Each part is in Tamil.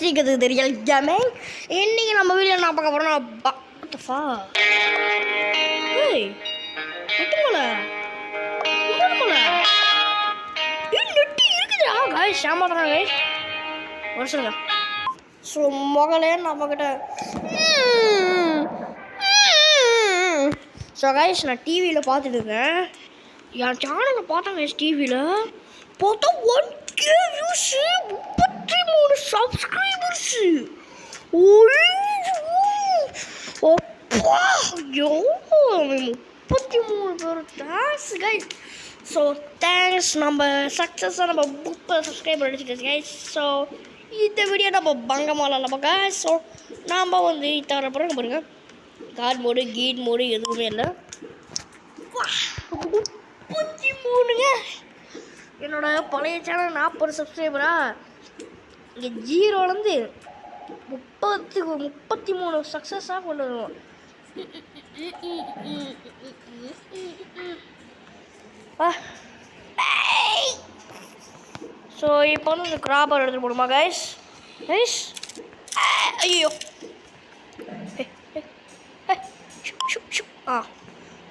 ரசிக்கிறது ரியல் கேமிங். இன்னைக்கு நம்ம வீடியோ நான் பார்க்க போகிறோம்னா இருக்குதுடா காய்ஸ் சாமான் காய்ஸ் ஒரு சொல்லுங்க. ஸோ மகளே நம்மக்கிட்ட ஸோ காய்ஸ் நான் டிவியில் பார்த்துட்டு இருக்கேன். என் சேனலில் பார்த்தேன் காய்ஸ். டிவியில் பார்த்தா 1K வியூஸு, 33 சப்ஸ்கிரைபர்ஸு. அப்பா எவ்வளோ 33 பேர். Thanks guys. So thanks. நம்ம சக்ஸஸாக நம்ம 30 சப்ஸ்கிரைபர் அடிச்சுக்கிட்டு கைஸ். ஸோ இந்த வீடியோ நம்ம பங்கமாலாம் நம்ம கைஸ். ஸோ நாம் வந்து தர பிறகு பாருங்க கார்ட் மோடு கீட் மோடு எதுவுமே இல்லை. 33ங்க. என்னோட பழைய சேனல் 40 சப்ஸ்கிரைபரா இங்கே 0லேருந்து 33 சக்ஸஸாக கொண்டு வருவோம். ஸோ இப்போ வந்து இந்த கிராப்பர் எடுத்துகிட்டு போடுமா கைஸ். கைஸ் ஐயோ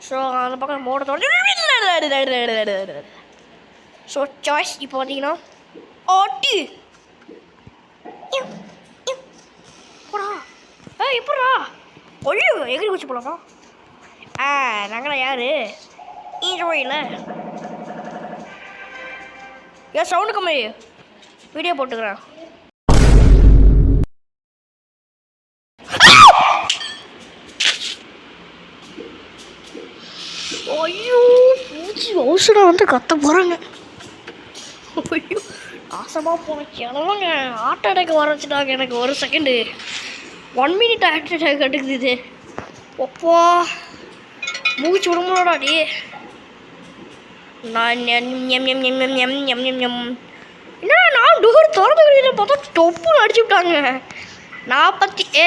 ஸோ அந்த பக்கம் மோட ஸோ சாய்ஸ் இப்போ பார்த்தீங்கன்னா ஓட்டு போடா எப்படா கொள்ளு எகிரி வச்சு போலாமா. நாங்களாம் யார் இல்லை ஏன் சவுண்டு கம்மி வீடியோ போட்டுக்கிறேன். ஐயோ பூச்சி அவசரம் வந்து கத்த போகிறாங்க. ஐயோ ஆசமாக போன கிளம்புங்க. ஹார்ட் அட்டாக் வர வச்சுட்டாங்க எனக்கு. ஒரு செகண்டு 1 மினிட் ஹார்ட் அட்டாக் கட்டுக்குது இது. அப்பா மூச்சு விடும்போடா டி. நான் என்னடா நான் டோர் திறந்து பார்த்தா டொப்புன்னு அடிச்சு விட்டாங்க. 42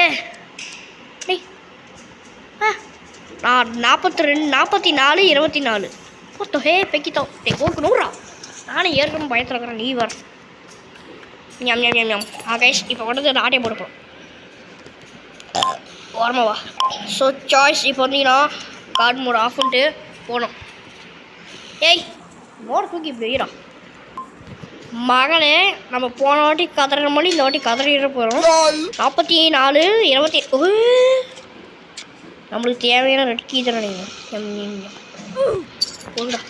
44 24 போத்தோ ஹே பெக்கித்தோ ஓக்கு 100. நானும் ஏற்கனவே பயத்தில் இருக்கிறேன். நீ வர கைஸ் இப்போ வந்து நாட்டே போட்டுப்போம் ஓரமாவா. ஸோ சாய்ஸ் இப்போ வந்தீங்கன்னா கார்டு மோட் ஆஃப் பண்ணிட்டு போகணும். ஏய் மோட தூக்கி இப்படி வைடா மகளே. நம்ம போன வாட்டி கதற மணி இந்த வாட்டி கதறிட போகிறோம். 44 20 நம்மளுக்கு தேவையான ரெட் கீ தானே போங்கடா.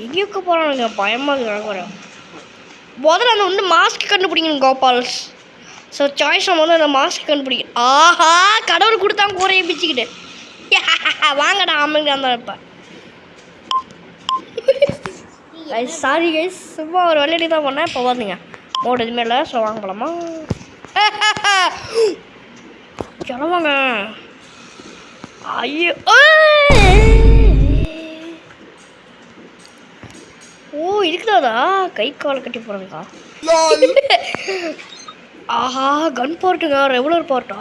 எங்கேயுக்க போகிறானுங்க பயமாக கிடக்குறேன். முதல்ல அந்த வந்து மாஸ்க் கண்டுபிடிக்கணும் கோபால்ஸ். ஸோ சாய்ஸ் நம்ம வந்து அந்த மாஸ்க் கண்டுபிடிக்கணும். ஆஹா கடவுள் கொடுத்தாங்க கூரையை பிச்சுக்கிட்டு வாங்கடா அமைங்க அந்த இப்போ சாரி கைஸ் சும்மா ஒரு விளையாடி தான் பண்ணேன். இப்போ வந்துங்க மோடு எதுவுமே இல்லை. ஸோ வாங்க போலாமா கிளம்புங்க. ஐயோ ஓ இருக்குதாதா கை காலை கட்டி போகிறாங்கக்கா. ஆஹா கன் பார்ட்டுங்க ரெகுலர் பார்ட்டா.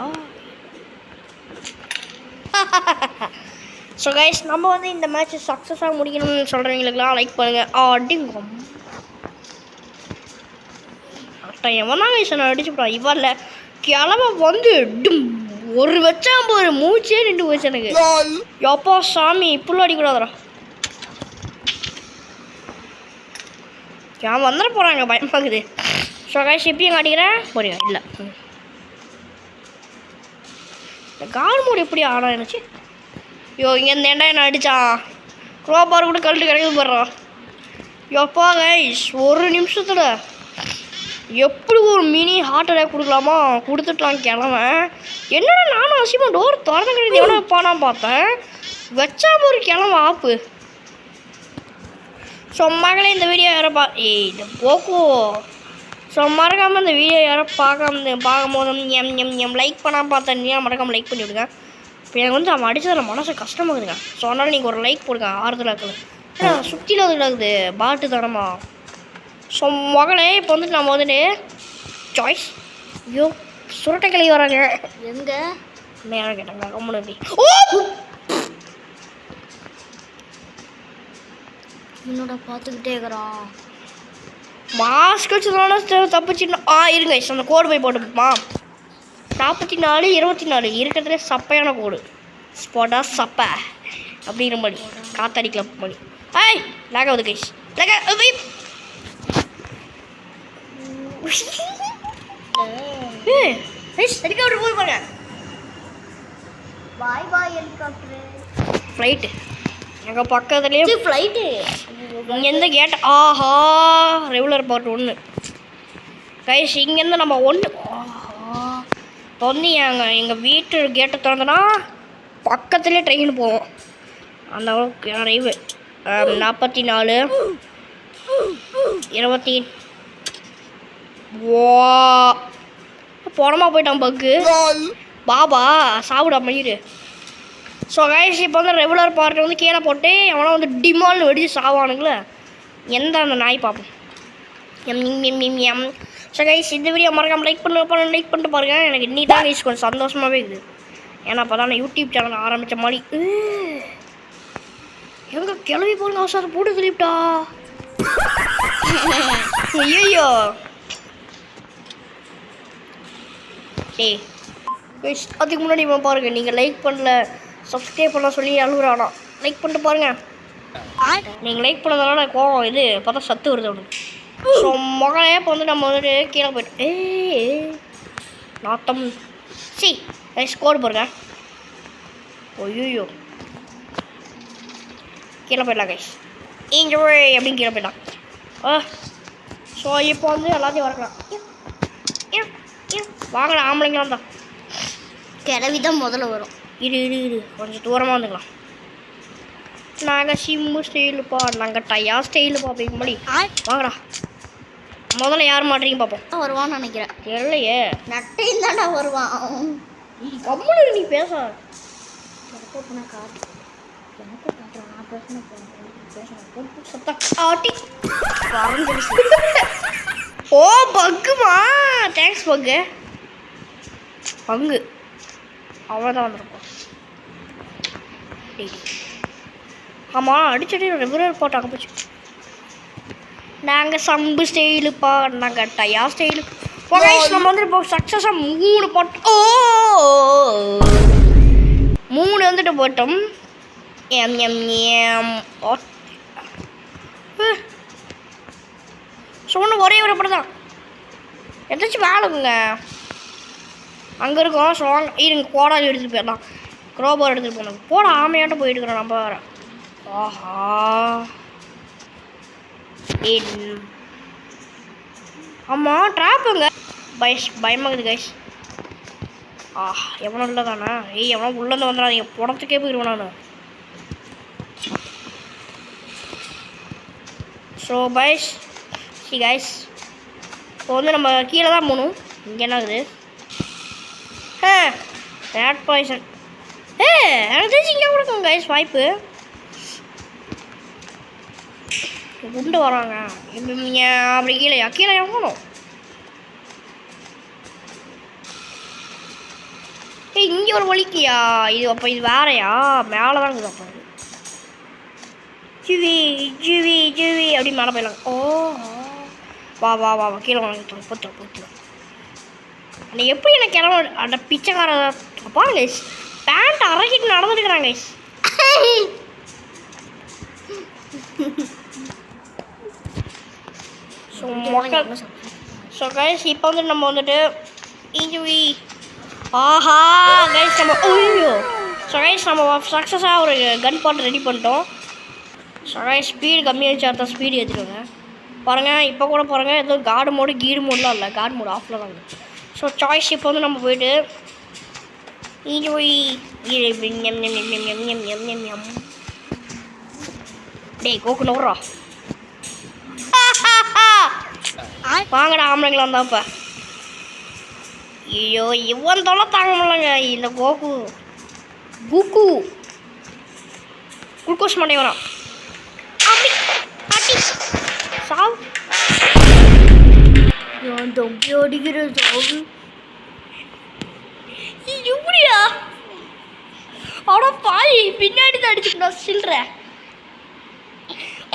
ஸோ கைஸ் நம்ம வந்து இந்த மேட்ச் சக்ஸஸாக முடிக்கணும்னு சொல்கிறவங்களுக்குலாம் லைக் பண்ணுங்கள். அடிங்கும் எவனா கைஸ் நான் அடிச்சுப்பா இவரில் கிளம்ப வந்து ஒரு வச்சான் போகிற மூச்சே நின்று போச்சு எனக்கு. எப்பா சாமி இப்படிலாம் அடிக்கூடாதுடா. ஏன் வந்துட போகிறாங்க பயமாக்குது. ஸோ கைஸ் இப்பயும் காட்டிக்கிறேன் போறியா இல்லை இந்த கார் மோடு எப்படி ஆடா இருந்துச்சு. ஐயோ இங்கேருந்து ஏண்டா என்ன அடித்தான். க்ரோபார் கூட கழட்டு கிடைக்குது போடுறான். எப்பா கைஸ் ஒரு நிமிஷத்தில் எப்படி ஒரு மினி ஹார்ட் அட்டாக் கொடுக்கலாமா கொடுத்துட்டான் கிளம்ப. என்னடா நானும் அவசியமாக டோர் திறந்து கிடையாது எவ்வளோ வைப்பானா பார்த்தேன். வச்சாம ஒரு கிளம்ப ஆப்பு. ஸோ மகளே இந்த வீடியோ யாரோ இந்த போக்கோ. ஸோ மறக்காமல் இந்த வீடியோ யாரோ பார்க்கும்போது லைக் பண்ணாமல் பார்த்தீங்கன்னா மறக்காமல் லைக் பண்ணி விடுங்க. இப்போ எனக்கு வந்து அவன் அடித்ததில் மனசு கஷ்டமாகுதுங்க. ஸோ அதனால் நீங்கள் ஒரு லைக் போடுங்க ஆறுதலாக இருக்குது. ஏன்னா சுற்றியில் வந்துடாக்குது பாட்டு தரமா. ஸோ மகளே இப்போ வந்துட்டு நம்ம வந்துட்டு சாய்ஸ் ஐயோ சுரட்டை கிளி வராங்க எங்கே நேரம் கேட்டாங்க ரொம்ப நன்றி. ஓ என்னோட பார்த்துக்கிட்டே இருக்கிறா மாஸ்க் வச்சதுனால தப்பிச்சுன்னா இருங்க அந்த கோடு போய் போட்டுப்போமா 44 24 இருக்கிறதுல சப்பையான கோடு ஸ்பாட்டா சப்பை அப்படிங்கிற மாதிரி காத்தாடிக்கல மாதிரி லேக் ஆகுது கைஸ் ஹெலிகாப்டர் போய் பாருங்க பாய் பாய் ஹெலிகாப்டர் ஃப்ளைட்டு எங்கள் பக்கத்துலேயே ஃப்ளைட்டு இங்கேருந்து கேட் ரெகுலர் பார்ட் 1 கைஸ் இங்கேருந்து நம்ம 1 இப்போ வந்து எங்கள் வீட்டு கேட்டை திறந்தோன்னா பக்கத்துலேயே ட்ரெயின் போவோம் அந்த அளவுக்கு ரயில்வே 44 20 போனமா போயிட்டான் பக்கு பாபா சாப்பிடா மயிறு ஸோ கைஸ் இப்போ வந்து ரெகுலர் பார்ட்டை வந்து கீழே போட்டு எவனா வந்து டிமால்னு வெடிச்சு சாவானுங்களே எந்த அந்த நாய் பார்ப்போம் எம் ஸோ கைஸ் இந்த வீடியோ மறக்காம லைக் பண்ணிட்டு பாருங்க எனக்கு இன்னி தான் கைஸ் கொஞ்சம் சந்தோஷமாகவே இருக்குது ஏன்னா அப்போ தான் நான் யூடியூப் சேனல் ஆரம்பித்த மாதிரி எங்கே கிளம்பி போடுங்க அவசரம் போட்டு திருப்பிட்டா ஐயோ டேய் கைஸ் அதுக்கு முன்னாடி பாருங்கள் நீங்கள் லைக் பண்ணல சப்ஸ்கிரைப் பண்ண சொல்லி அழுகுறானா லைக் பண்ணிட்டு பாருங்கள் நீங்கள் லைக் பண்ணதுனால கோவம் இது பார்த்தா சத்து வருது அவனுக்கு ஸோ மகளே இப்போ வந்து நம்ம வந்துட்டு கீழே போய்ட்டு நாட்டம் கைஸ் கோடு பாருங்க ஐயோ கீழே போயிடலாம் கைஸ் என்ஜாய் அப்படின்னு கீழே போயிடலாம் ஸோ இப்போ வந்து எல்லாத்தையும் வரக்கலாம் வாங்கடா ஆம்பளைங்களாம் தான் கிளவி தான் முதல்ல வரும் இரு கொஞ்சம் தூரமாக வந்துக்கலாம் நாங்கள் சிம்மு ஸ்டைலுப்பா நாங்கள் டையா ஸ்டைலுப்பா அப்படிங்க மாதிரி வாங்கடா முதல்ல யார் மாட்டீங்க பார்ப்போம் வருவான்னு நினைக்கிறேன் இல்லையே நட்டையும் தாண்டா வருவான் கம்முனு நீ பேச ஓ பக்குமா தேங்க்ஸ் பங்கு அவ்வளோதான் வந்திருப்போம் ஆமாம் அடிச்சடி ரெகுலர் போட்டாங்க போச்சு நாங்கள் சம்பு ஸ்டைலுப்பா நாங்கள் டயா ஸ்டைலு நம்ம வந்து இப்போ சக்ஸஸாக 3 போட்டோம் 3 வந்துட்டு போட்டோம் சொன்ன ஒரே ஒரு படம் தான் எதாச்சும் வேலைங்க அங்கே இருக்கோம் ஸோ இருங்க கோடாலி எடுத்துகிட்டு போயிடலாம் க்ரோபார் எடுத்துகிட்டு போகணும் போட ஆமையாட்டம் போயிட்டு இருக்கிறோம் நம்ம வேறு ஆஹா ஆமாம் ட்ராப்புங்க பயமாகுது கைஸ் எவனும் இல்லை தானே எவனோ உள்ளேருந்து வந்துடாதீங்க புடத்துக்கே போயிடுவேன் நான் ஸோ கைஸ் இப்போ வந்து நம்ம கீழே தான் போகணும் இங்கே என்ன ஆகுது ரேட் பாய்சன் எனக்கு தெரிஞ்சு இங்கே கொடுக்குங்க கைஸ் வாய்ப்பு குண்டு வராங்க அப்படி கீழே போகணும் இங்கே ஒரு வலிக்கியா இது அப்போ இது வேறையா மேலே தான் இருக்குது அப்போ ஜிவி அப்படி மேலே போயிடலாம் வா கீழே வாங்கிட்டோம் பொத்து ஆனால் எப்படி எனக்கு கிளம்ப அந்த பிச்சைக்கார பாருங்க கைஸ் பேண்ட் அரைக்கிட்டு நடந்துருக்குறாங்க கைஸ் ஸோ கைஸ் இப்போ வந்து நம்ம வந்துட்டு இன்ஜுரி கைஸ் நம்ம ஸோ கைஸ் நம்ம சக்ஸஸாக ஒரு கன் பாட் ரெடி பண்ணிட்டோம் ஸோ கைஸ் ஸ்பீடு கம்மியாகிடுச்சு அடுத்த ஸ்பீடு ஏற்றிடுங்க பாருங்கள் இப்போ கூட பாருங்கள் எதுவும் கார்டு மோடு கீடு மோடெலாம் இல்லை கார்டு மோடு ஆஃபில் தான் இருக்குது ஸோ சாய்ஸ் இப்போ வந்து நம்ம போயிட்டு டேய் கோக்கு நோடுறா வாங்கடா ஆம்பளைங்களா இருந்தா இப்போ ஐயோ இவன் தொலை தாங்க முடியலங்க இந்த கூக்கு குளுக்கோஸ் மண்டை வரான் சாவு அடிக்கிறது எப்படியா அவ்வளோ பாய் பின்னாடி தான் அடிச்சுக்கணும் சில்ற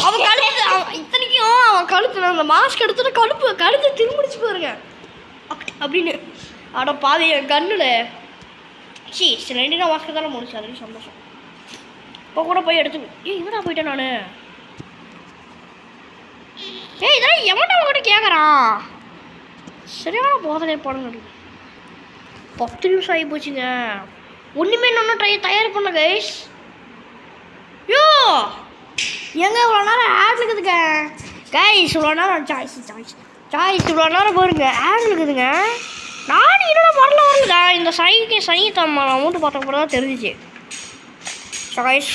அவன் கழுத்து இத்தனைக்கும் அவன் கழுத்து அந்த மாஸ்க் எடுத்துட்டு கழுத்து திரும்பிடிச்சு போயிருங்க அப்படின்னு. அட பாதி என் கண்ணில் சில 2 மாஸ்க்கு தானே முடிச்சு, அதுலேயும் சந்தோஷம். இப்போ கூட போய் எடுத்து இவனா போயிட்டேன் நான். இதெல்லாம் எவன்டா அவங்ககிட்ட கேட்குறான்? சரியான போதனை போடுங்க. 10 நிமிஷம் ஆகி போச்சுங்க. ஒன்றுமே இன்னும் தயார் பண்ண கைஸ். யோ எங்க இவ்வளோ நேரம் ஆட் இருக்குதுங்க கைஸ். இவ்வளோ நேரம் சாய்ஸ் இவ்வளோ நேரம் பாருங்க ஆட் இருக்குதுங்க. நானும் இன்னும் வரலங்க. இந்த சைத்தம் அமௌண்ட்டு பார்த்த கூட தான் தெரிஞ்சிச்சு. So guys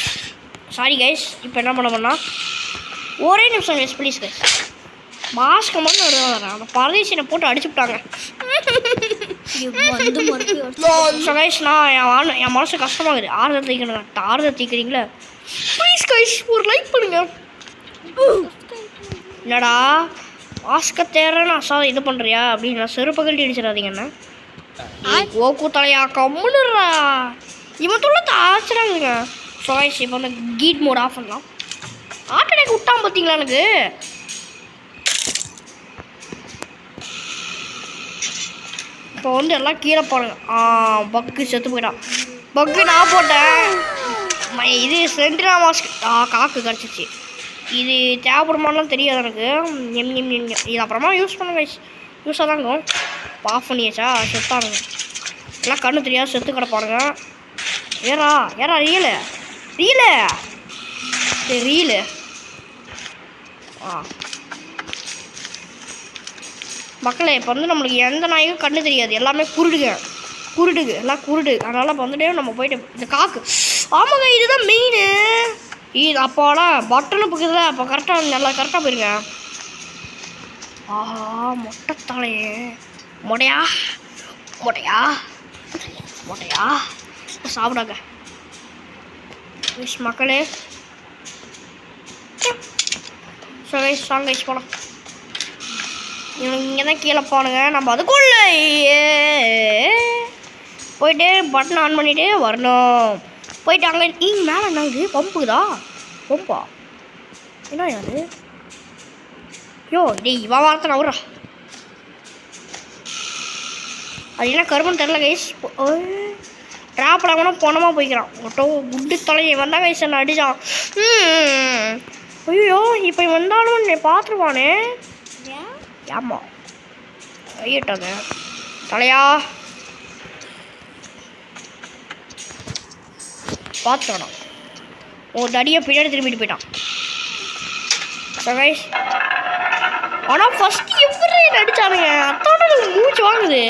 sorry guys. இப்போ என்ன பண்ண பண்ணா ஒரே நிமிஷம் கைஸ் ப்ளீஸ் கைஸ். மாஸ்க்கு மட்டும் வரேன். அந்த பரதேசினை போட்டு அடிச்சு விட்டாங்க. ஸோ கைஸ் நான் என் மனசு கஷ்டமாகுது. ஆறுதல் தீக்கணுங்க. ஆறுதல் தீக்கிறீங்களா ப்ளீஸ் கைஸ் ஒரு லைக் பண்ணுங்க. என்னடா மாஸ்கை தேர்றேன்னு அசாத இது பண்ணுறியா அப்படின்னு நான் செருப்பு கழட்டி அடிச்சிடாதீங்கண்ணா. ஓக்கு தலையா கம்முன்னுறா. இவன் தொல்லை ஆச்சராங்குங்க. ஸோ கைஸ் இப்போ வந்து கீட் மோட் ஆஃப் பண்ணலாம். ஆட்டோடக்கு விட்டான் பார்த்தீங்களா எனக்கு. இப்போ வந்து எல்லாம் கீழே பாருங்க. பக்கு செத்து போயிட்டான். பக்கு நான் போட்டேன். இது சென்ட்ரா மாஸ்க் காக்கு கிடச்சிச்சு. இது தேவைப்படுமாலாம் தெரியாது எனக்கு. இது அப்புறமா யூஸ் பண்ணுங்க. யூஸாக தாங்க ஆஃப் பண்ணியாச்சா செத்தானுங்க. எல்லாம் கண்ணு தெரியாது செத்து கிடப்பானுங்க. ஏறா ரீலு ரீலு மக்களே இப்போ வந்து நம்மளுக்கு எந்த நாய்க்கும் கண்ணு தெரியாது. எல்லாமே குருடுங்க எல்லாம் குருடு. அதனால் இப்போ வந்துட்டு நம்ம போயிட்டு இந்த காக்கு ஆமாங்க இதுதான் மெயின். இது அப்போடா பட்டனு பக்கத்தில் அப்போ கரெக்டாக நல்லா கரெக்டாக போயிருங்க. ஆஹா மொட்டை தலையே மொட்டையா சாப்பிடாங்க மக்களே. சாங்கைஸ் போலாம். இங்கே தான் கீழே போனுங்க. நம்ம அதுக்குள்ள போயிட்டு பட்டன் ஆன் பண்ணிவிட்டு வரணும். போயிட்டு அங்கே மேலே என்ன இது பம்புக்குதா பம்பா என்ன அது? யோ டேய் இவன் வார்த்தை நவுறா. அது என்ன கருமன்னு தெரில கைஸ். ட்ராப் ஆகணும் போனமா போய்க்கிறான். ஒட்டோ குண்டு தலையை வந்தால் கைஸ் என்ன அடித்தான். ஐயோ இப்போ வந்தாலும் என்னை பார்த்துருவானே. ஆமாம் கையிட்டாங்க தலையா பார்த்துட்டானா. ஒரு தடியை பின்னாடி திரும்பிட்டு போயிட்டான். ஆனால் ஃபஸ்ட்டு எப்படி அடித்தானுங்க அத்தோட மூச்சு வாங்குது.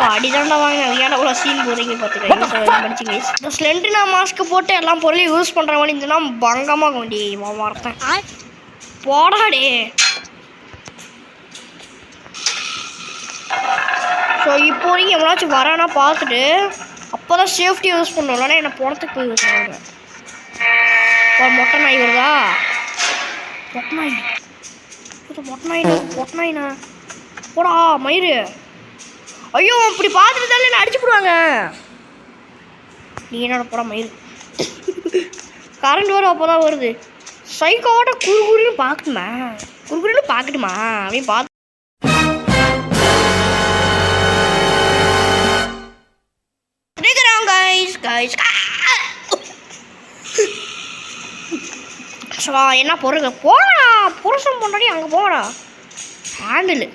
அடிதாண்டா வாங்க ஏன்னா இவ்வளோ சீன் போகிறீங்க பார்த்துக்க படிச்சுங்க. இந்த ஸ்லெண்ட்னா மாஸ்க்கு போட்டு எல்லாம் பொருளையும் யூஸ் பண்ணுற மாதிரி இருந்துன்னா பங்கமாக கொண்டி வார்த்தேன் போடாடே. ஸோ இப்போ வரைக்கும் எவ்வளோச்சும் வரானா பார்த்துட்டு அப்போ தான் சேஃப்டி யூஸ் பண்ணணும். இல்லைன்னா என்னை போனத்துக்கு போய் யூஸ் பண்ணுவாங்க. இப்போ மொட்டை நாய் வருதா? மொட்டை நாய்ண்ணா போடா மயிறு. ஐயோ இப்படி பார்த்துட்டு தானே என்ன அடிச்சு போடுவாங்க. நீ என்னோட போடா மயிறு. கரண்ட் வரும் அப்போ தான் வருது. சைக்கோட குறுகுறுன்னு பார்க்கணுமா அப்படின்னு பார்த்து என்ன பொருங்க போடா புருஷன் பொண்டாடி அங்கே போங்கடா ஹேண்டில்.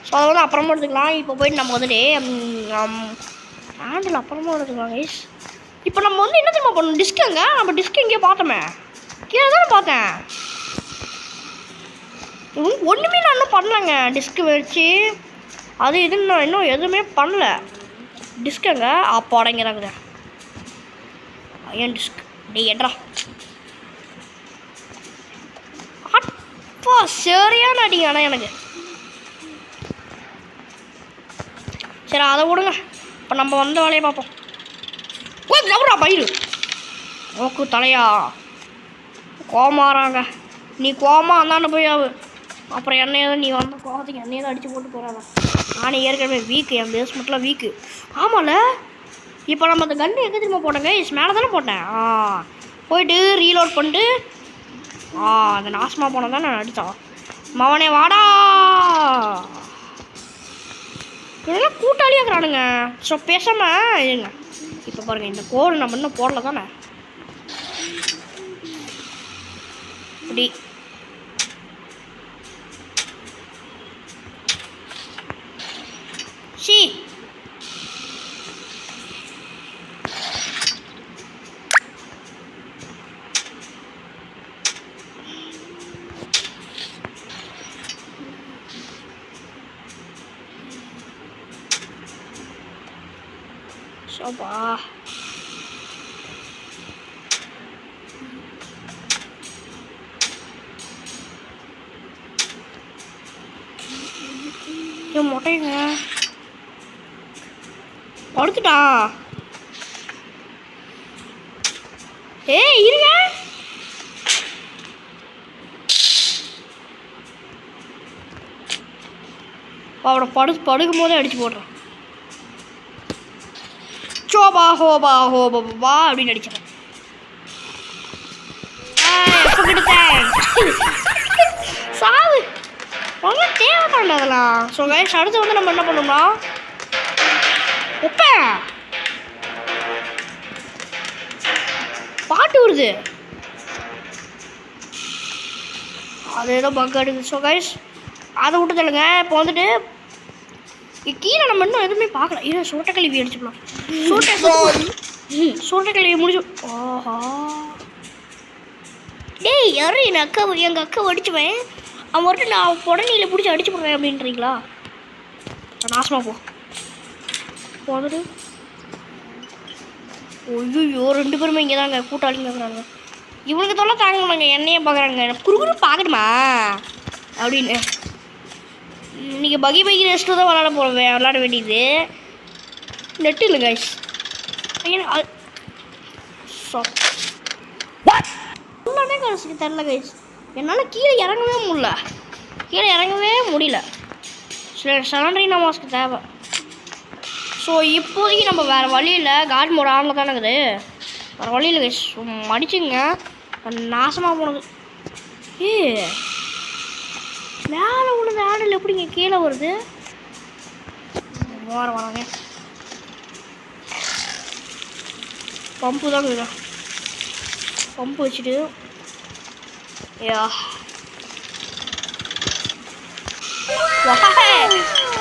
ஸோ அதை வந்து அப்புறமா எடுத்துக்கலாம். இப்போ போயிட்டு நம்ம வந்துட்டு ஹேண்டில் அப்புறமா எடுத்துக்கலாம் கைஸ். இப்போ நம்ம வந்து என்ன தெரியுமா பண்ணணும் டிஸ்க்குங்க. நம்ம டிஸ்க் எங்கேயோ பார்த்தோமே கீழே தானே பார்த்தேன். ஒன்றுமே நான் இன்னும் பண்ணலங்க. டிஸ்க்கு வச்சு அது இதுன்னு நான் இன்னும் எதுவுமே பண்ணல. டிஸ்க்குங்க அப்போ அடங்கிறாங்க. ஏன் டிஸ்க் டே ஏன்றா அப்பா சரியான அடிங்க. ஆனால் எனக்கு சரி அதை விடுங்க. இப்போ நம்ம வந்த வேலையை பார்ப்போம். எவ்வளோ பயிறு நோக்கு தலையா கோமாறாங்க. நீ கோமா அந்தாண்ட போய் அப்புறம் என்னையாவது நீ வந்த கோவத்துக்கு என்னையாவது அடித்து போட்டு போகிறாங்க. நானே ஏற்கனவே வீக்கு என் பேஸ்மெண்ட்டில் வீக்கு. ஆமாம்ல இப்போ நம்ம அந்த கன்று எங்கே திரும்ப போட்டோங்க மேலே தானே போட்டேன். போயிட்டு ரீலோட் பண்ணிட்டு அந்த நாசமாக போனதான் தான் நான் அடித்தான். மவனே வாடா. இதெல்லாம் கூட்டாளியாக இருக்கிறானுங்க. ஸோ பேசாமல் இருங்க. இப்போ பாருங்கள், இந்த கோடு நம்ம இன்னும் போடல தானே. இப்படி சி சோபா. என் மொட்டைங்க படுத்துட்டா. ஏய் இருங்க. அவனை படுக்கும் போதே அடிச்சு போடுறான். சோபா ஹோபா ஹோபா அப்படின்னு அடிச்சிடறேன். சாவு ரொம்ப தேவைதாண்டா அதெல்லாம். ஸோ கைஸ், அடுத்து வந்து நம்ம என்ன பண்ணோம்னா பாட்டு வருது. அது ஏதோ பக் அடிக்குது. ஸோ கைஸ், அதை விட்டு தள்ளுங்க. இப்போ வந்துட்டு கீழே நம்ம இன்னும் எதுவுமே பார்க்கல. இது சோட்டக்கல்வி அடிச்சுக்கலாம். சோட்டக்கல்வி முடிச்சு. ஓஹா டேய், யாரும் எங்கள் அக்கா அடிச்சுவேன். அவன் மட்டும் நான் உடனே பிடிச்சி அடிச்சு போடுறேன் அப்படின்றீங்களா? நாசமாக போதுட்டு. ஐயோ, 2 பேருமே இங்கே தாங்க கூட்டாளிங்க இருக்கிறாங்க. இவனுக்கு தொல்லை தாங்க முடியலங்க. என்னையே பார்க்குறாங்க. குறுகுறு பார்க்கணுமா அப்படின்னு. இன்றைக்கி பகி ரெஸ்ட்டு தான் விளாட வேண்டியது. நெட்டு இல்லை கைஸ். எல்லாமே கடைசிக்கு தெரில கைஸ். என்னால் கீழே இறங்கவே முடியல. சலண்டரினா மாஸ்க்கு தேவை. ஸோ இப்போதைக்கு நம்ம வேறு வழி இல்லை. காட் மோட் ஆனில் தானே இருக்குது. வேறு வழி இல்லை கைஸ். மடிச்சுங்க. நாசமாக போனது. மேலே உள்ள ஆடல் எப்படிங்க கீழே வருது? வராங்க. பம்பு தான் இருக்குது. பம்பு வச்சுட்டு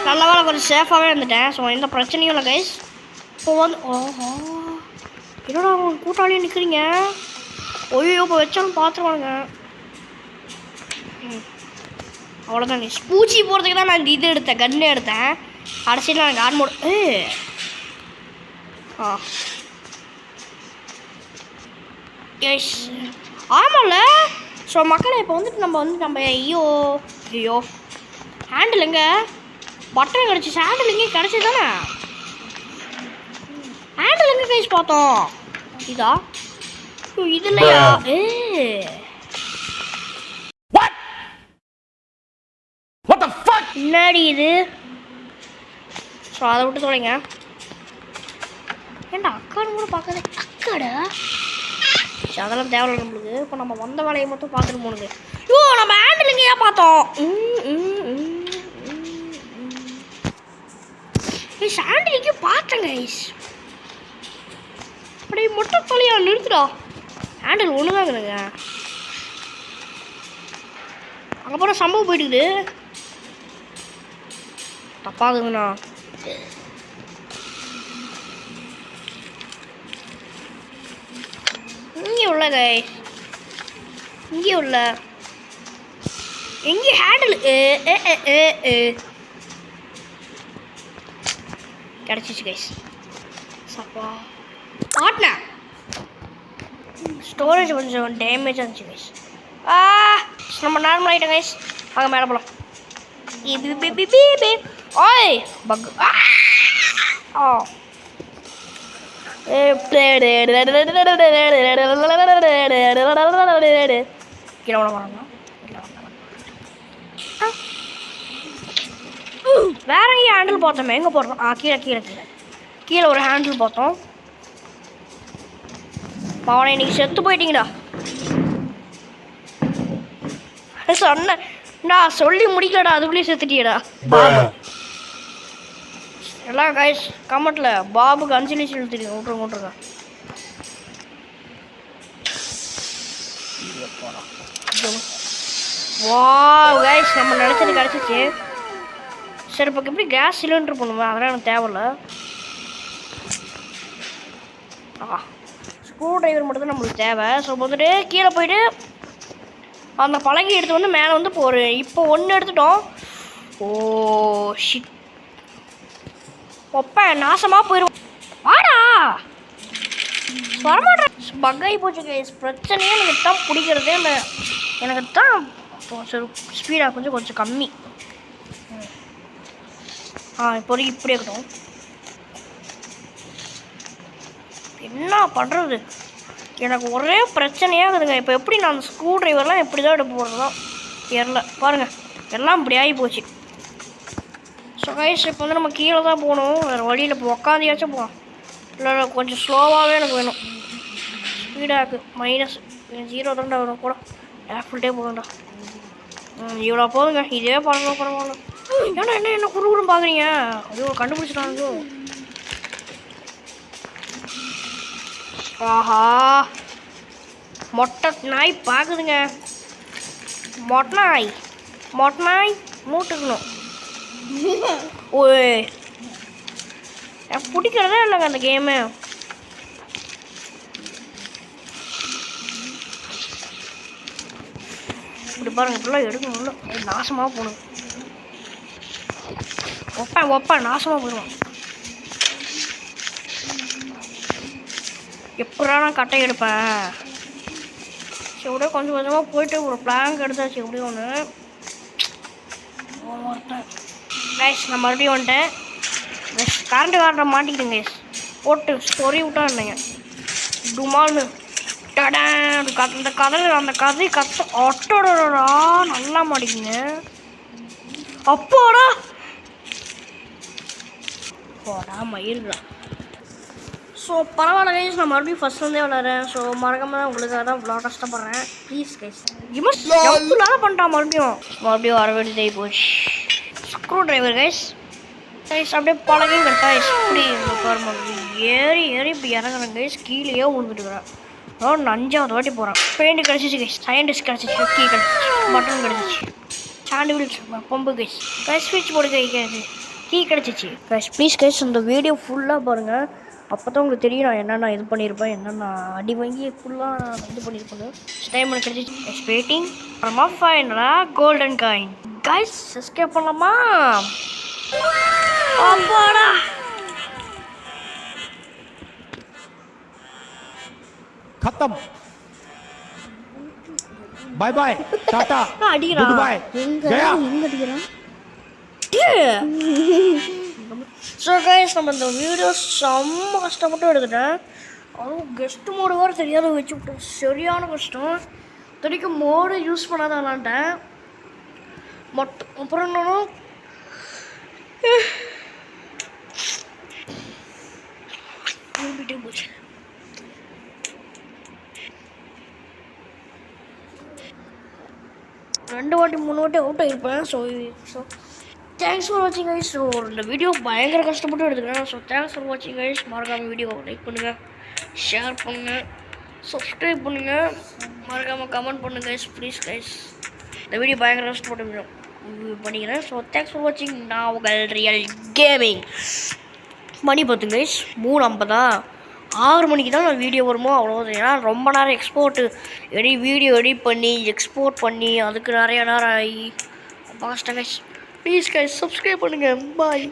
நல்ல வேலை கொஞ்சம் சேஃபாகவே வந்துட்டேன். ஸோ எந்த பிரச்சனையும் இல்லை கைஸ். இப்போ வந்து என்னடா அவங்க கூட்டாளியே நிற்கிறீங்க? ஒய்யோ, இப்போ வச்சாலும் பார்த்துருவானுங்க. அவ்வளோதான் கைஸ். பூச்சி போகிறதுக்கு தான் நான் இந்த இது எடுத்தேன், கன்னு எடுத்தேன். கடைசியில் நான் காட் மோட் கைஸ். ஆமாம்ல. ஸோ மக்களை இப்போ வந்துட்டு நம்ம ஐயோ ஹேண்டில் எங்கே பட்டன் கிடச்சிச்சு. ஹேண்டில் எங்கே கிடச்சி தானே. ஹேண்டில் எங்கே கைஸ் பார்த்தோம்? இதா இது இல்லையா? முன்னாடி இது. ஸோ அதை விட்டு சொல்லுங்க. ஏன்டா அக்கான்னு கூட பார்க்காத. அக்காடா அதெல்லாம் தேவையில்லை நம்மளுக்கு. இப்போ நம்ம வந்த வேலையை மட்டும் பார்த்துட்டு போகணுங்க. நம்ம ஹேண்டில் எங்கேயா பார்த்தோம்? ஹேண்டில் எங்கேயும் பார்த்தேங்க ஐஸ். அப்படியே மொட்டை தொலையா நிறுத்துடா. ஹேண்டில் ஒன்று தான் இருக்குதுங்க. அங்கே போகிற சம்பவம் போயிட்டுக்குது. தப்பாகுதுங்கண்ணா. இங்கே உள்ள கைஸ், இங்கே உள்ள எங்கே ஹேண்டில் கிடச்சிச்சு கைஸ். சப்பா ஆட்னா ஸ்டோரேஜ் கொஞ்சம் டேமேஜ் ஆச்சு கைஸ். நம்ம நார்மல் ஆகிட்டோம் கைஸ். வாங்க மேலே போகலாம். ஓய் பக். கீழே விட போகிறாங்க. வேற எங்கேயும் ஹேண்டில் பார்த்தோமே. எங்கே போடுறோம்? கீழே கீழே கீழே கீழே ஒரு ஹேண்டில் பார்த்தோம். பவனை இன்னைக்கு செத்து போயிட்டீங்கடா. சொன்னேன் நான் சொல்லி முடிக்கலடா அதுக்குள்ளேயே செத்துட்டியடா. எல்லாம் கைஸ் கமெண்ட்ல பாபுக்கு அஞ்சலி செலுத்திடுங்க. விட்ருங்க. வா கைஸ் நம்ம நினச்சது கிடச்சிச்சு. சரி இப்போ எப்படி கேஸ் சிலிண்டர் பண்ணுவேன் அதெல்லாம் எனக்கு தேவையில்ல. ஸ்க்ரூ டிரைவர் மட்டும் தான் நம்மளுக்கு தேவை. ஸோ வந்துட்டு கீழே போயிட்டு அந்த பலகை எடுத்து வந்து மேலே வந்து போகிறேன். இப்போ ஒன்று எடுத்துட்டோம். ஓ ஷிட் ஒப்ப நாசமாக போயிடும். வாடா வரமாட்டேன். பக்காகி போச்சு கைஸ். பிரச்சனையே எனக்கு தான் பிடிக்கிறதே இல்லை. எனக்கு தான் சரி ஸ்பீடாக கொஞ்சம் கம்மி. இப்போதைக்கு இப்படி இருக்கட்டும். என்ன பண்ணுறது எனக்கு ஒரே பிரச்சனையாக இருக்குதுங்க. இப்போ எப்படி நான் ஸ்க்ரூ டிரைவர்லாம் எப்படி தான் எடுப்பு போடுறதோ தெரியல. பாருங்கள் எல்லாம் இப்படி ஆகி போச்சு. ஸோ கைஸ் இப்போ வந்து நம்ம கீழே தான் போகணும். வேறு வழியில் இப்போ உக்காந்தியாச்சும் போகலாம். இல்லை கொஞ்சம் ஸ்லோவாகவே எனக்கு வேணும். ஸ்பீடாக -0 தான்டா வரும் கூட. ஃபுல்டே போகணும்டா. இவ்வளோ போதுங்க. இதே பரவாயில்ல. ஏன்னா என்ன குறுகுறும் பார்க்குறீங்க? ஐயோ கண்டுபிடிச்சிட்டாங்க. ஆஹா மொட்டை நாய் பார்க்குதுங்க. மொட்டை நாய் மூட்டுக்கணும். ஓய் எனக்கு பிடிக்கிறதே இல்லைங்க அந்த கேமு. இப்படி பாருங்க இப்படிலாம் எடுக்கணும்ல நாசமாக போகணும். ஒப்பா நாசமாக போயிடுவான். எப்படா நான் கட்டை எடுப்பேன். சரி விட கொஞ்சமாக போயிட்டு ஒரு பிளாங்க் எடுத்தாச்சு. எப்படி ஒன்று கைஸ் நான் மறுபடியும் வந்துட்டேன். கரண்ட் கார்டை மாட்டிக்கிட்டேங்க கைஸ். போட்டு சொறி விட்டா இருந்தேங்க டுமான்னு அந்த கதை ஒட்டோடா நல்லா மாட்டிக்கிங்க. அப்போடா மயிருடா. ஸோ பரவாயில்ல கைஸ் நான் மறுபடியும் ஃபஸ்ட்லேருந்தே விளாட்றேன். ஸோ மறக்காம தான் உங்களுக்காக தான் இவ்வளோ கஷ்டப்படுறேன். ப்ளீஸ் கைஸ் இவன் பண்ணிட்டான். மறுபடியும் வர வேண்டியதே போச்சு. ஸ்க்ரூ டிரைவர் கைஸ் அப்படியே பழகையும் கிடச்சா இப்படி ஏறி இப்படி இறங்குறேன் கைஸ். கீழேயே விழுந்துட்டுக்கிறேன். 5வது வாட்டி போகிறேன். பெயிண்ட் கிடச்சிச்சு கைஸ். சயின்டிஸ்ட் கிடச்சிச்சு. கீ கிடச்சிச்சு. பட்டன் கிடச்சிச்சு. Sandals pump guys. ஸ்விட்ச் போர்டு கிடைக்காது. கீ கிடச்சிச்சு கைஸ். ப்ளீஸ் கைஸ் இந்த வீடியோ ஃபுல்லாக பாருங்கள். அப்போ தான் உங்களுக்கு தெரியும் நான் என்னென்ன இது பண்ணியிருப்பேன். என்னென்ன அடி வாங்கி ஃபுல்லாக இது பண்ணியிருப்பேன். டைமண்ட் கிடச்சிச்சு. வெயிட்டிங் ஃபைனலாக கோல்டன் காயின் கைஸ். எஸ்கேப் பண்ணலாமா? அப்பாடா खत्म bye bye tata goodbye गया. ஸோ கைஸ் நம்ம இந்த வீடியோ செம்ம கஷ்டப்பட்டு எடுத்துட்டேன். அதுவும் கெஸ்ட் மோடு வேறு தெரியாத வச்சு விட்டேன். சரியான கஷ்டம். தினைக்கும் மோடு யூஸ் பண்ணாத விளாண்டேன் மட்டும். அப்புறம் என்னன்னா போச்சு. ரெண்டு வாட்டி 3 வாட்டி அவுட் ஆகிருப்பேன். ஸோ தேங்க்ஸ் ஃபார் வாட்சிங் கைஸ். ஸோ இந்த வீடியோ பயங்கர கஷ்டப்பட்டு எடுத்துக்கிறேன். ஸோ தேங்க்ஸ் ஃபார் வாட்சிங் கைஸ். மறக்காமல் வீடியோ லைக் பண்ணுங்கள், ஷேர் பண்ணுங்கள், சப்ஸ்கிரைப் பண்ணுங்கள், மறக்காமல் கமெண்ட் பண்ணுங்கள் கைஸ். ப்ளீஸ் கைஸ் இந்த வீடியோ பயங்கர கஷ்டப்பட்டு பண்ணிக்கிறேன். ஸோ தேங்க்ஸ் ஃபார் வாட்சிங். நான் உங்கள் ரியல் கேமிங். மணி பார்த்துங்க கைஸ் 3:50. 6 மணிக்கு தான் நான் வீடியோ வருமோ அவ்வளோதான். ஏன்னா ரொம்ப நேரம் வீடியோ எடிட் பண்ணி எக்ஸ்போர்ட் பண்ணி அதுக்கு நிறைய நேரம் ஆகி ரொம்ப கஷ்டம் கைஸ். ப்ளீஸ் கைஸ் சப்ஸ்கிரைப் பண்ணுங்கள். பாய்.